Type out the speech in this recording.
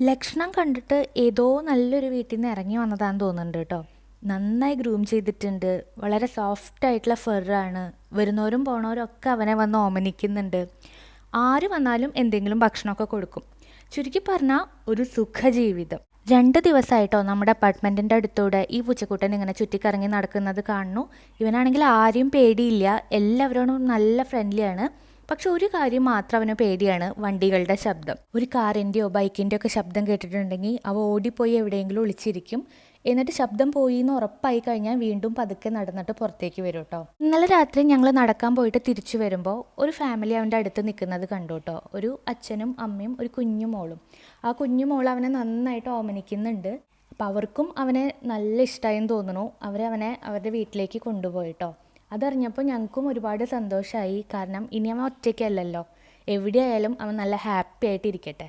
ലക്ഷണം കണ്ടിട്ട് ഏതോ നല്ലൊരു വീട്ടിൽ നിന്ന് ഇറങ്ങി വന്നതാന്ന് തോന്നുന്നുണ്ട് കേട്ടോ. നന്നായി ഗ്രൂം ചെയ്തിട്ടുണ്ട്. വളരെ സോഫ്റ്റ് ആയിട്ടുള്ള ഫെറാണ്. വരുന്നവരും പോണവരും ഒക്കെ അവനെ വന്ന് ഓമനിക്കുന്നുണ്ട്. ആര് വന്നാലും എന്തെങ്കിലും ഭക്ഷണമൊക്കെ കൊടുക്കും. ചുരുക്കി പറഞ്ഞാൽ ഒരു സുഖജീവിതം. 2 ദിവസമായിട്ടോ നമ്മുടെ അപ്പാർട്ട്മെൻറ്റിൻ്റെ അടുത്തൂടെ ഈ പൂച്ചക്കുട്ടൻ ഇങ്ങനെ ചുറ്റിക്കറങ്ങി നടക്കുന്നത് കാണുന്നു. ഇവനാണെങ്കിൽ ആരെയും പേടിയില്ല, എല്ലാവരോടും നല്ല ഫ്രണ്ട്ലിയാണ്. പക്ഷെ ഒരു കാര്യം മാത്രം അവന് പേടിയാണ്, വണ്ടികളുടെ ശബ്ദം. ഒരു കാറിൻ്റെയോ ബൈക്കിൻ്റെയോ ഒക്കെ ശബ്ദം കേട്ടിട്ടുണ്ടെങ്കിൽ അവ ഓടിപ്പോയി എവിടെയെങ്കിലും ഒളിച്ചിരിക്കും. എന്നിട്ട് ശബ്ദം പോയി എന്ന് ഉറപ്പായി കഴിഞ്ഞാൽ വീണ്ടും പതുക്കെ നടന്നിട്ട് പുറത്തേക്ക് വരും കേട്ടോ. ഇന്നലെ രാത്രി ഞങ്ങൾ നടക്കാൻ പോയിട്ട് തിരിച്ചു വരുമ്പോൾ ഒരു ഫാമിലി അവൻ്റെ അടുത്ത് നിൽക്കുന്നത് കണ്ടു കേട്ടോ. ഒരു അച്ഛനും അമ്മയും ഒരു കുഞ്ഞു മോളും. ആ കുഞ്ഞു മോൾ അവനെ നന്നായിട്ട് ഓമനിക്കുന്നുണ്ട്. അപ്പോൾ അവർക്കും അവനെ നല്ല ഇഷ്ടമായെന്ന് തോന്നുന്നു. അവനെ അവരുടെ വീട്ടിലേക്ക് കൊണ്ടുപോയിട്ടോ. അതറിഞ്ഞപ്പോൾ ഞങ്ങൾക്കും ഒരുപാട് സന്തോഷമായി. കാരണം ഇനി അവൻ ഒറ്റയ്ക്കല്ലല്ലോ, എവിടെയായാലും അവൻ നല്ല ഹാപ്പി ആയിട്ടിരിക്കട്ടെ.